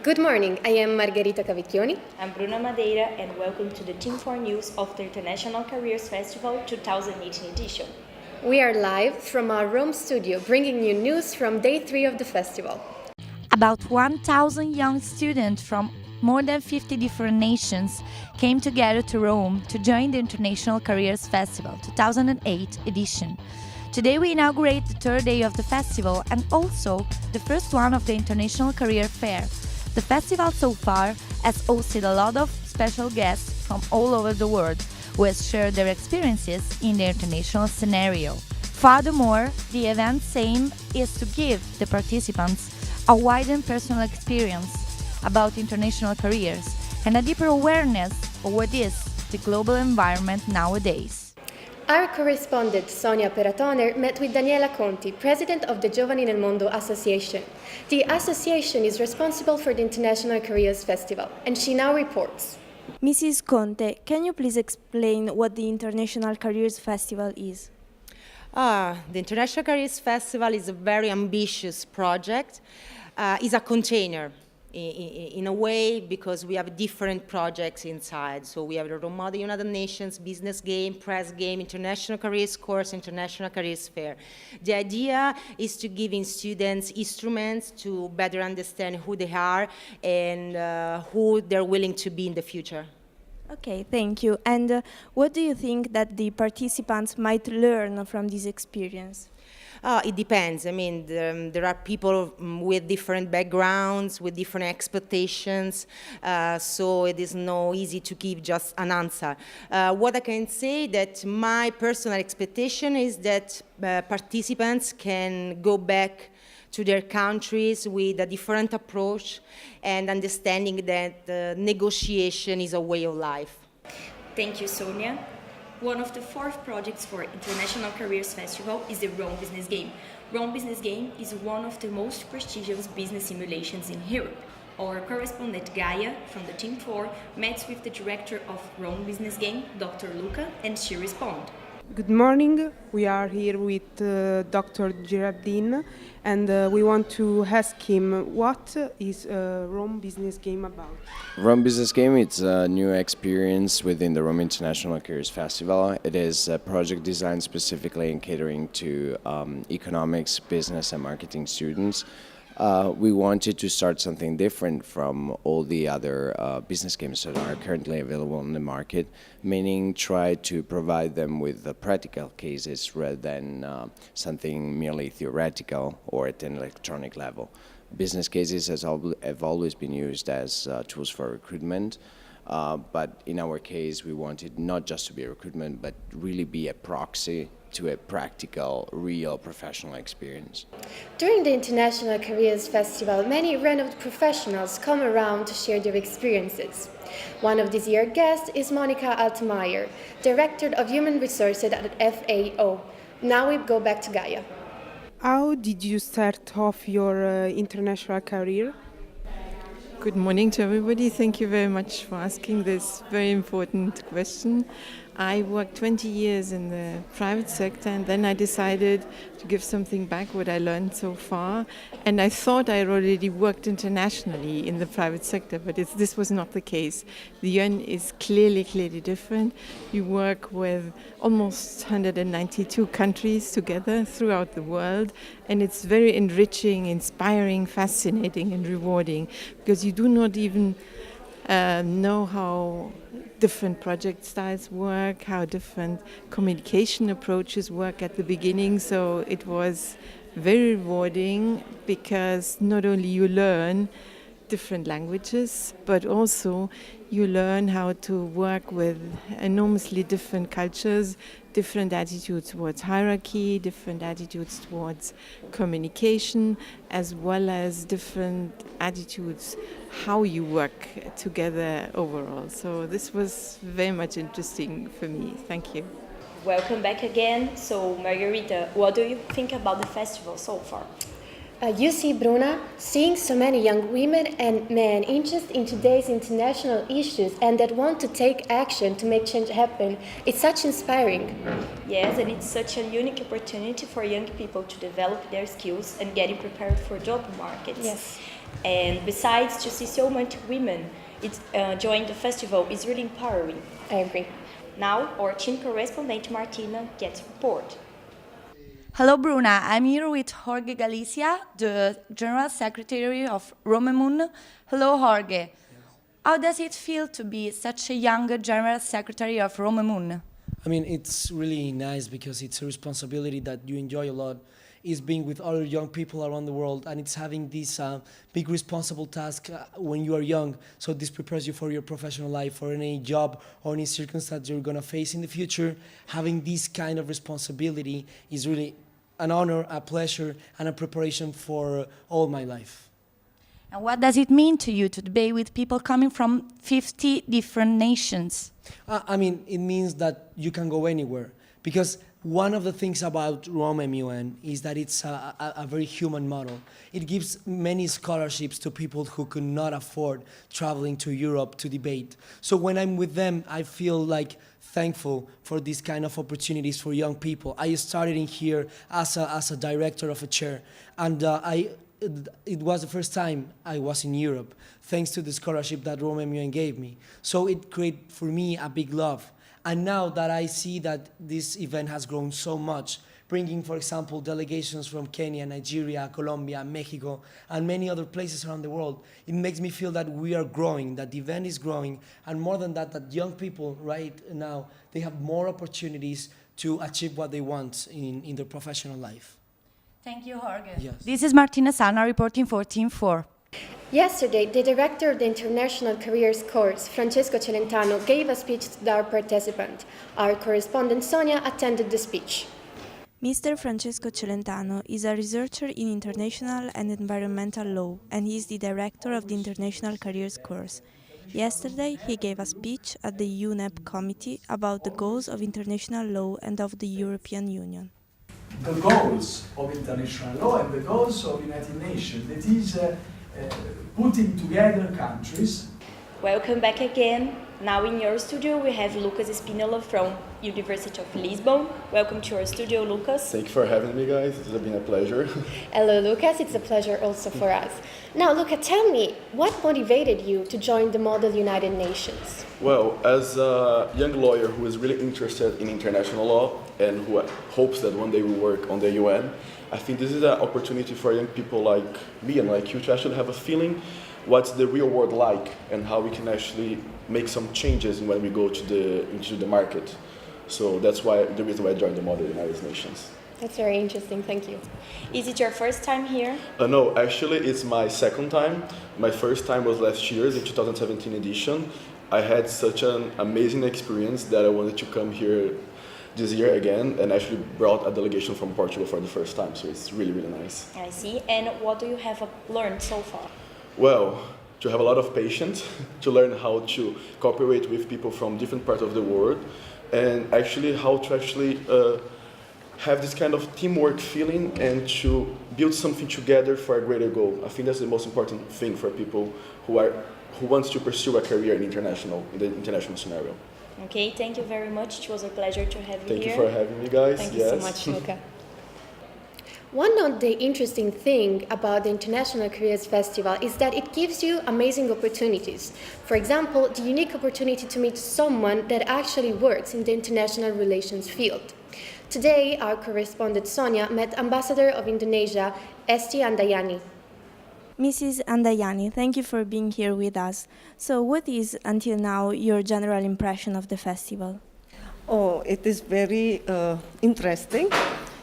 Good morning, I am Margherita Cavicchioni. I'm Bruna Madeira, and welcome to the Team 4 News of the International Careers Festival 2018 edition. We are live from our Rome studio, bringing you news from day 3 of the festival. About 1,000 young students from more than 50 different nations came together to Rome to join the International Careers Festival 2008 edition. Today we inaugurate the third day of the festival and also the first one of the International Career Fair. The festival so far has hosted a lot of special guests from all over the world who have shared their experiences in the international scenario. Furthermore, the event's aim is to give the participants a widened personal experience about international careers and a deeper awareness of what is the global environment nowadays. Our correspondent Sonia Peratoner met with Daniela Conti, president of the Giovani nel Mondo Association. The association is responsible for the International Careers Festival, and she now reports. Mrs. Conte, can you please explain what the International Careers Festival is? The International Careers Festival is a very ambitious project. It's a container in a way because we have different projects inside. So we have the Rome Model United Nations, business game, press game, international careers course, international careers fair. The idea is to give students instruments to better understand who they are and who they're willing to be in the future. Okay, thank you. And what do you think that the participants might learn from this experience? It depends. I mean, there are people with different backgrounds, with different expectations, so it is not easy to give just an answer. What I can say that my personal expectation is that participants can go back to their countries with a different approach and understanding that negotiation is a way of life. Thank you, Sonia. One of the 4 projects for International Careers Festival is the Rome Business Game. Rome Business Game is one of the most prestigious business simulations in Europe. Our correspondent Gaia from the Team 4 met with the director of Rome Business Game, Dr. Luca, and she responded. Good morning. We are here with Dr. Girardin, and we want to ask him what is Rome Business Game about. Rome Business Game, it's a new experience within the Rome International Careers Festival. It is a project designed specifically in catering to economics, business and marketing students. We wanted to start something different from all the other business games that are currently available in the market, meaning try to provide them with the practical cases rather than something merely theoretical or at an electronic level. Business cases have always been used as tools for recruitment, but in our case we wanted not just to be a recruitment but really be a proxy to a practical, real professional experience. During the International Careers Festival, many renowned professionals come around to share their experiences. One of this year's guests is Monica Altmaier, Director of Human Resources at FAO. Now we go back to Gaia. How did you start off your international career? Good morning to everybody. Thank you very much for asking this very important question. I worked 20 years in the private sector and then I decided to give something back what I learned so far. And I thought I already worked internationally in the private sector, but this was not the case. The UN is clearly different. You work with almost 192 countries together throughout the world, and it's very enriching, inspiring, fascinating and rewarding because you do not even know how different project styles work, how different communication approaches work at the beginning. So it was very rewarding because not only you learn different languages, but also you learn how to work with enormously different cultures, different attitudes towards hierarchy, different attitudes towards communication, as well as different attitudes how you work together overall. So this was very much interesting for me. Thank you. Welcome back again. So, Margarita, what do you think about the festival so far? You see, Bruna, seeing so many young women and men interested in today's international issues and that want to take action to make change happen, it's such inspiring. Yes, and it's such a unique opportunity for young people to develop their skills and getting prepared for job markets. Yes. And besides, to see so much women join the festival is really empowering. I agree. Now, our team correspondent Martina gets report. Hello, Bruna. I'm here with Jorge Galicia, the General Secretary of Romemun. Hello, Jorge. How does it feel to be such a young General Secretary of Romemun? I mean, it's really nice because it's a responsibility that you enjoy a lot. Is being with other young people around the world, and it's having this big responsible task when you are young. So this prepares you for your professional life, for any job or any circumstance you're gonna face in the future. Having this kind of responsibility is really an honor, a pleasure, and a preparation for all my life. And what does it mean to you to be with people coming from 50 different nations? I mean, it means that you can go anywhere, because one of the things about RomeMUN is that it's a very human model. It gives many scholarships to people who could not afford traveling to Europe to debate. So when I'm with them, I feel like thankful for these kind of opportunities for young people. I started in here as a director of a chair, and it was the first time I was in Europe, thanks to the scholarship that RomeMUN gave me. So it created for me a big love. And now that I see that this event has grown so much, bringing, for example, delegations from Kenya, Nigeria, Colombia, Mexico, and many other places around the world, it makes me feel that we are growing, that the event is growing, and more than that, that young people right now, they have more opportunities to achieve what they want in their professional life. Thank you, Jorge. Yes. This is Martina Sana reporting for Team 4. Yesterday, the director of the International Careers course, Francesco Celentano, gave a speech to our participant. Our correspondent Sonia attended the speech. Mr. Francesco Celentano is a researcher in international and environmental law, and he is the director of the International Careers course. Yesterday, he gave a speech at the UNEP committee about the goals of international law and of the European Union. The goals of international law and the goals of United Nations, that is putting together countries. Welcome back again. Now in your studio we have Lucas Espinola from University of Lisbon. Welcome to our studio, Lucas. Thank you for having me, guys. It has been a pleasure. Hello, Lucas. It's a pleasure also for us. Now, Luca, tell me, what motivated you to join the Model United Nations? Well, as a young lawyer who is really interested in international law and who hopes that one day will work on the UN, I think this is an opportunity for young people like me and like you to actually have a feeling what's the real world like and how we can actually make some changes when we go into the market. So that's the reason why I joined the Model United Nations. That's very interesting, thank you. Is it your first time here? No, actually it's my second time. My first time was last year's, in 2017 edition. I had such an amazing experience that I wanted to come here this year again and actually brought a delegation from Portugal for the first time, so it's really, really nice. I see. And what do you have learned so far? Well, to have a lot of patience, to learn how to cooperate with people from different parts of the world, and actually how to actually have this kind of teamwork feeling and to build something together for a greater goal. I think that's the most important thing for people who want to pursue a career in the international scenario. Okay, thank you very much. It was a pleasure to have you here. Thank you for having me, guys. Thank you so much, Luca. One of the interesting things about the International Careers Festival is that it gives you amazing opportunities. For example, the unique opportunity to meet someone that actually works in the international relations field. Today, our correspondent Sonia met Ambassador of Indonesia, Esti Andayani. Mrs. Andayani, thank you for being here with us. So what is, until now, your general impression of the festival? Oh, it is very interesting.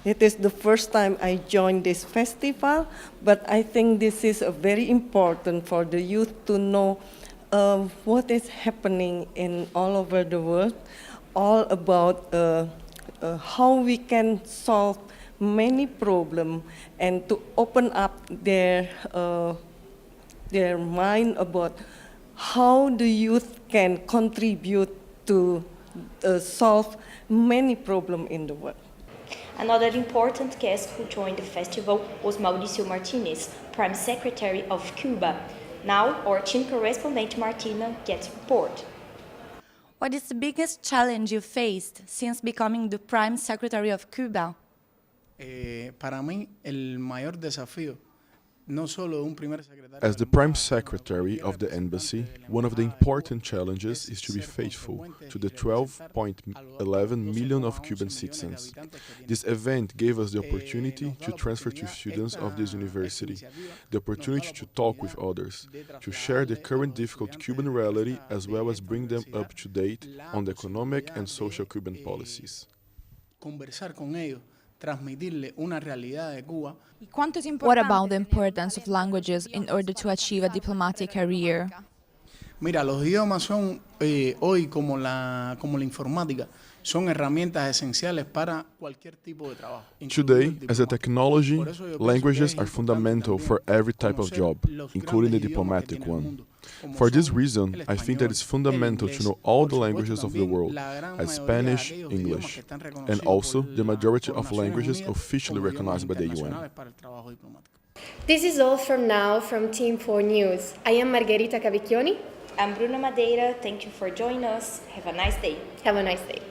It is the first time I joined this festival, but I think this is very important for the youth to know what is happening in all over the world, all about how we can solve many problems and to open up their mind about how the youth can contribute to solve many problems in the world. Another important guest who joined the festival was Mauricio Martinez, Prime Secretary of Cuba. Now, our team correspondent Martina gets report. What is the biggest challenge you faced since becoming the Prime Secretary of Cuba? Para mí, el mayor desafío As the Prime Secretary of the Embassy, one of the important challenges is to be faithful to the 12.11 million of Cuban citizens. This event gave us the opportunity to transfer to students of this university, the opportunity to talk with others, to share the current difficult Cuban reality as well as bring them up to date on the economic and social Cuban policies. What about the importance of languages in order to achieve a diplomatic career? Mira, los idiomas son hoy como la informática, son herramientas esenciales para cualquier tipo de trabajo. Today, as a technology, languages are fundamental for every type of job, including the diplomatic one. For this reason, I think that it's fundamental to know all the languages of the world, as Spanish, English, and also the majority of languages officially recognized by the UN. This is all from now from Team 4 News. I am Margherita Cavicchioni. I'm Bruno Madeira. Thank you for joining us. Have a nice day. Have a nice day.